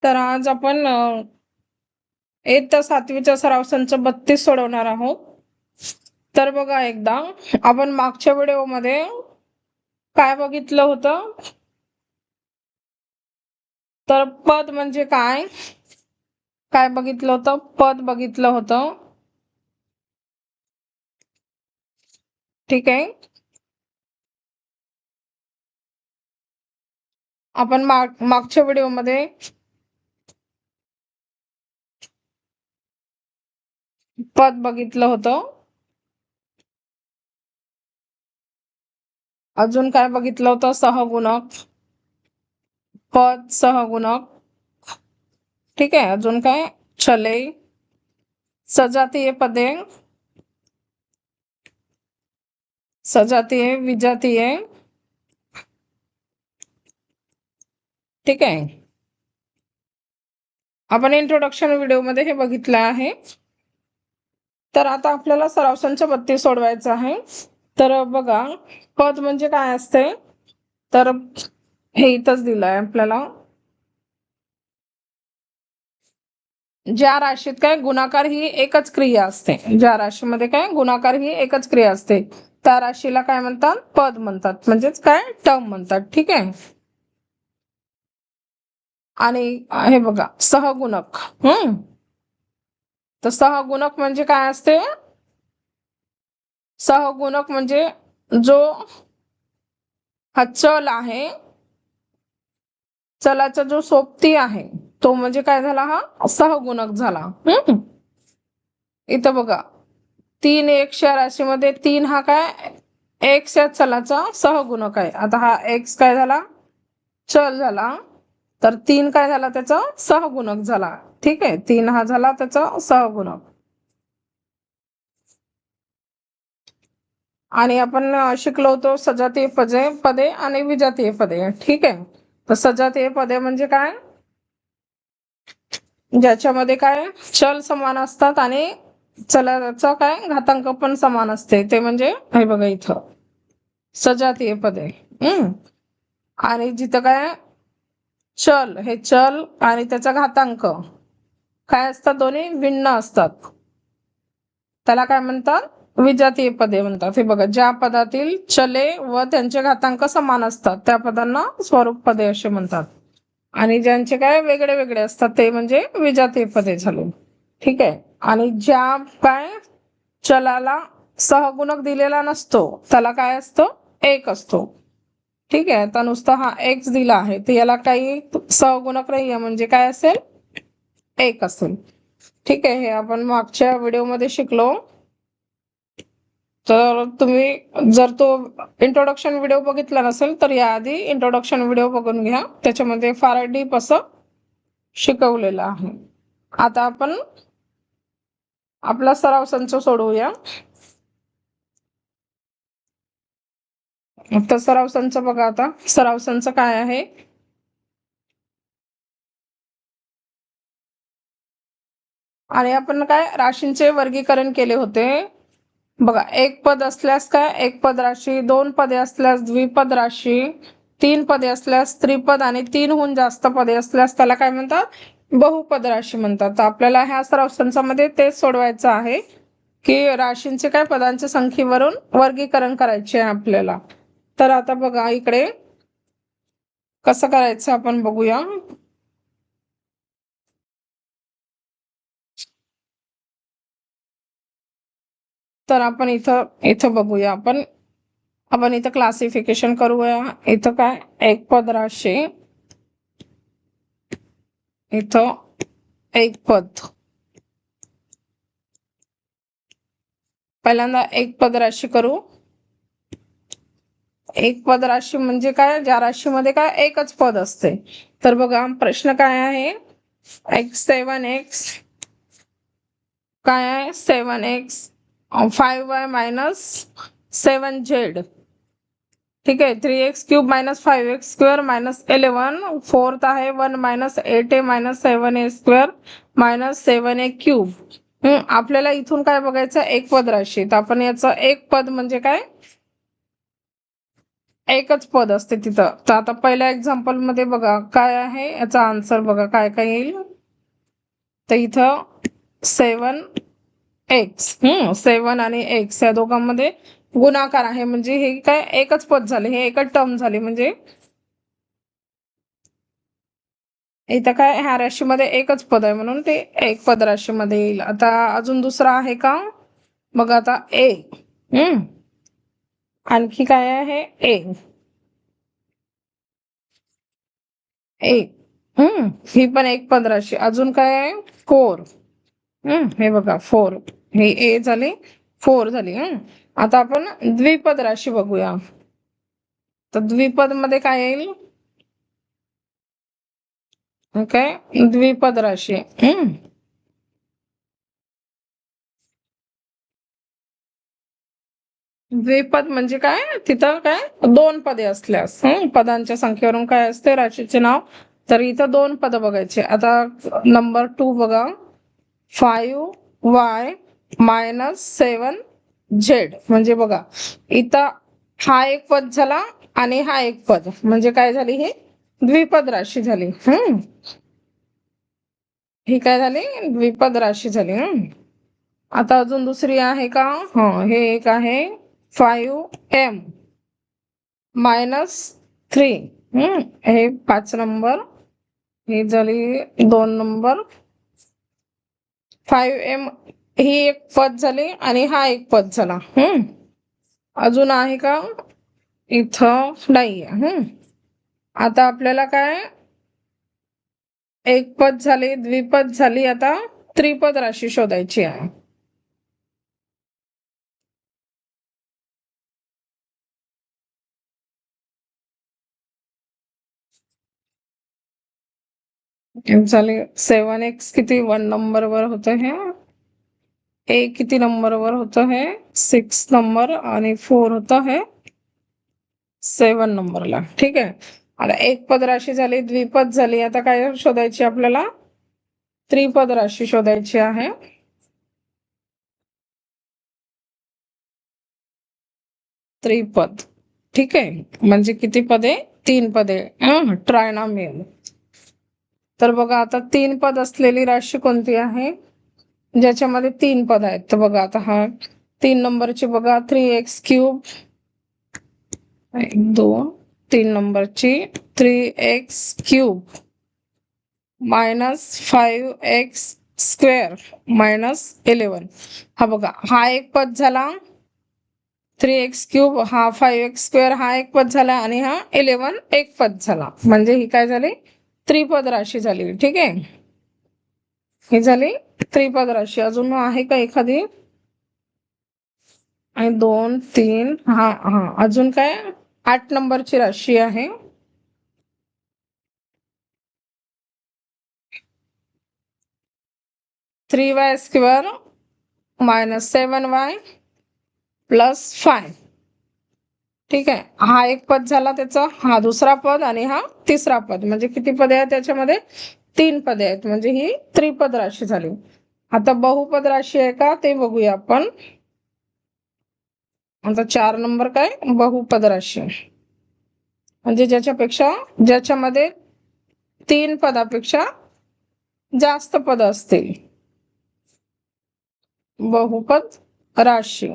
तर आज आपण इयत्ता 7वीचा सराव संच 32 सोडवणार आहोत. तर बघा एकदा आपण मागच्या व्हिडिओमध्ये काय बघितलं होतं, तर पद म्हणजे काय काय बघितलं होतं, पद बघितलं होतं. ठीक आहे. आपण मागच्या व्हिडिओमध्ये पद बघितलं होतं. अजून काय बघितलं होतं, सहगुणक, पद सहगुणक. ठीक आहे. अजून काय, छले, सजातीय पदे, सजातीय, विजातीय. ठीक आहे. आपण इंट्रोडक्शन व्हिडिओमध्ये हे बघितलं आहे. तर आता आपल्याला सराव संच 32 सोडवायचा आहे. तर बघा, पद म्हणजे काय असते, तर हे इथंच दिलंय आपल्याला. ज्या राशीत काय गुणाकार ही एकच क्रिया असते, ज्या राशीमध्ये काय गुणाकार ही एकच क्रिया असते, त्या राशीला काय म्हणतात, पद म्हणतात, म्हणजेच काय, टर्म म्हणतात. ठीक आहे. आणि हे बघा, सहगुणक. तर सहगुणक म्हणजे काय असते, सहगुणक म्हणजे जो हा चल आहे, चलाचा जो सोबती आहे तो म्हणजे काय झाला, हा सहगुणक झाला. इथं बघा, 3 x या राशीमध्ये 3 हा काय x या चलाचा सहगुणक आहे. आता हा x काय झाला, चल झाला, तर 3 काय झाला, त्याचा सहगुणक झाला. ठीक आहे. 3 हा झाला त्याचा सहगुणक. आणि आपण शिकलो होतो सजातीय पदे आणि विजातीय पदे. ठीक आहे. तर सजातीय पदे म्हणजे काय, ज्याच्यामध्ये काय चल समान असतात आणि चलाचा काय घातांक पण समान असते, ते म्हणजे हे बघा इथं सजातीय पदे. आणि जिथं काय चल, हे चल आणि त्याचा घातांक काय असतात, दोन्ही भिन्न असतात, त्याला काय म्हणतात, विजातीय पदे म्हणतात. हे बघा, ज्या पदातील चले व त्यांचे घातांक समान असतात त्या पदांना स्वरूप पदे असे म्हणतात. आणि ज्यांचे काय वेगळे वेगळे असतात ते म्हणजे विजातीय पदे झाले. ठीक आहे. आणि ज्या काय चलाला सहगुणक दिलेला नसतो त्याला काय असतो, एक असतो. ठीक आहे. आता नुसता हा एक्स दिला आहे, तर याला काही सहगुणक नाहीये, म्हणजे काय असेल, एक असेल. ठीक आहे. हे आपण मागच्या व्हिडिओमध्ये शिकलो. तर तुम्ही जर तो इंट्रोडक्शन व्हिडिओ बघितला नसेल तर याआधी इंट्रोडक्शन व्हिडिओ बघून घ्या, त्याच्यामध्ये फार डीप असं शिकवलेलं आहे. आता आपण आपला सराव संच सोडवूया. तर सराव संच बघा, आता सराव संच काय आहे, आणि आपण काय राशींचे वर्गीकरण केले होते. बघा, एक पद असल्यास काय एक पद राशी, 2 पदे असल्यास द्विपद राशी, 3 पदे असल्यास त्रिपद, आणि 3हून जास्त पदे असल्यास त्याला काय म्हणतात, बहुपद राशी म्हणतात. तर आपल्याला ह्या सराव संचामध्ये तेच सोडवायचं आहे की राशींचे काय पदांच्या संख्येवरून वर्गीकरण करायचे आहे आपल्याला. तर आता बघा इकडे कसं करायचं आपण बघूया. तर आपण इथं इथं बघूया, आपण आपण इथं क्लासिफिकेशन करूया. इथं काय एक पद राशी, इथं एक पद. पहिल्यांदा एक पद राशी करू. एक पद राशी म्हणजे काय, ज्या राशीमध्ये काय एकच पद असते. तर बघा प्रश्न काय आहे, x7x काय आहे, 7x 5y मायनस 7z. ठीक आहे. 3x³ minus 5x² minus 11. Fourth आहे 1 minus 8a minus 7a² minus 7a³. आपल्याला इथून काय बघायचं, एक पद राशी. तर आपण याचं एक पद म्हणजे काय, एकच पद असते तिथं. तर आता पहिल्या एक्झाम्पल मध्ये बघा काय आहे याचा आन्सर बघा काय काय येईल. तर इथं 7x 7 आणि x या दोघांमध्ये गुणाकार आहे म्हणजे हे काय एकच पद झाले, हे एकच टर्म झाली. म्हणजे इथं काय ह्या राशीमध्ये एकच पद आहे म्हणून ते एक पद राशीमध्ये येईल. आता अजून दुसरा आहे का बघा. आता ए आणखी काय आहे ए ए ही पण एक पद राशी. अजून काय आहे 4 हे बघा 4 हे ए झाली 4 झाली. आता आपण द्विपद राशी बघूया. तर द्विपद मध्ये काय येईल काय द्विपद राशी. द्विपद म्हणजे काय तिथं काय दोन पदे असल्यास पदांच्या संख्येवरून काय असते राशीचे नाव. तर इथं दोन पद बघायचे. आता नंबर 2 बघा 5y -7z म्हणजे बघा इथं हा एक पद झाला आणि हा एक पद म्हणजे काय झाली ही द्विपद राशी झाली. ही काय झाली द्विपद राशी झाली. आता अजून दुसरी आहे का हे एक आहे 5m -3 हे 5 नंबर. ही झाली 2 नंबर. 5m ही एक पद झाली आणि हा एक पद झाला. अजून आहे का इथं नाहीये. आता आपल्याला काय एक पद झाली द्विपद झाली. आता त्रिपद राशी शोधायची आहे. झाले 7x किती 1 नंबर वर होतं हे. ए किती नंबर वर होतं हे 6 नंबर आणि 4 होतं हे 7 नंबरला. ठीक आहे. आता एक पद राशी झाली द्विपद झाली. आता काय शोधायची आपल्याला त्रिपद राशी शोधायची आहे. त्रिपद ठीक आहे म्हणजे किती पदे 3 पदे ट्रायनॉमियल. तर बघा आता 3 पद असलेली राशी कोणती आहे ज्याच्यामध्ये 3 पद आहेत. तर बघा आता हा 3 नंबरची बघा 3x³ 2 3 नंबरची 3x³ -5x² -11. हा बघा हा एक पद झाला 3x³ हा 5x² हा एक पद झाला आणि हा 11 एक पद झाला. म्हणजे ही काय झाली त्रिपद राशी झाली. ठीक आहे ही झाली त्रिपद राशी. अजून आहे का एखादी आणि 2 3 हा अजून काय 8 नंबरची राशी आहे. (3y² -7y +5). ठीक आहे हा एक पद झाला त्याचा. हा दुसरा पद आणि हा तिसरा पद म्हणजे किती पदे आहेत त्याच्यामध्ये 3 पदे आहेत. म्हणजे ही त्रिपद राशी झाली. आता बहुपद राशी आहे का ते बघूया आपण. आता 4 नंबर काय बहुपद राशी म्हणजे ज्याच्यामध्ये 3 पदापेक्षा जास्त पद असतील बहुपद राशी.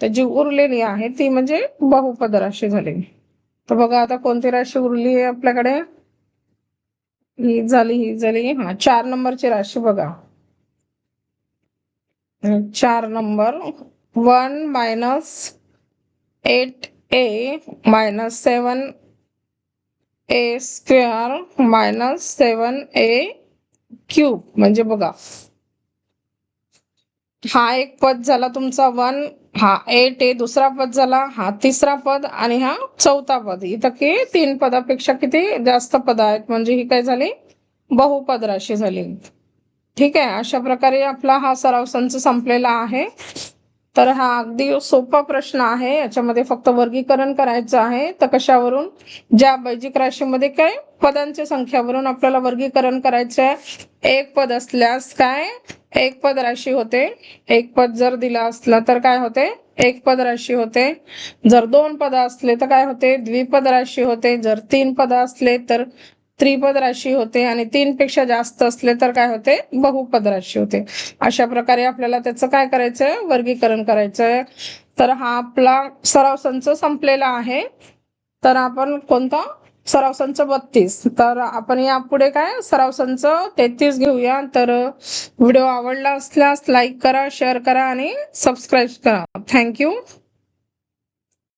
तर जी उरलेली आहे ती म्हणजे बहुपद राशी झाली. तर बघा आता कोणती राशी उरली आहे आपल्याकडे. ही झाली 4 नंबरची राशी बघा. 4 नंबर 1 -8a -7a² -7a³ म्हणजे बघा हा एक पद झाला तुमचा 1 हा 8 आहे दुसरा पद झाला हा तिसरा पद आणि हा चौथा पद. इथं की 3 पदापेक्षा किती जास्त पद आहेत म्हणजे ही काय झाली बहुपद राशी झाली. ठीक आहे अशा प्रकारे आपला हा सराव संच संपलेला आहे. तर हा अगदी सोपा प्रश्न आहे. याच्यामध्ये फक्त वर्गीकरण करायचं आहे. तर कशावरून ज्या बैजिक राशीमध्ये काय पदांच्या संख्यावरून आपल्याला वर्गीकरण करायचं आहे. एक पद असल्यास काय एक पद राशी होते. एक पद जर दिला असला तर काय होते एक पद राशी होते. जर 2 पद असले तर काय होते, द्विपद राशी होते. जर 3 पद असले तर त्रिपद राशी होते आणि 3 पेक्षा जास्त असले तर काय होते, बहुपद राशी होते. अशा प्रकारे आपल्याला त्याचं काय करायचंय, वर्गीकरण करायचंय. तर हा आपला सराव संच संपलेला आहे. तर आपण कोणता, सराव संच 32. तर आपण यापुढे काय सराव संच 33 घेऊया. तर व्हिडिओ आवडला असल्यास लाईक करा, शेअर करा आणि सबस्क्राईब करा. थँक्यू.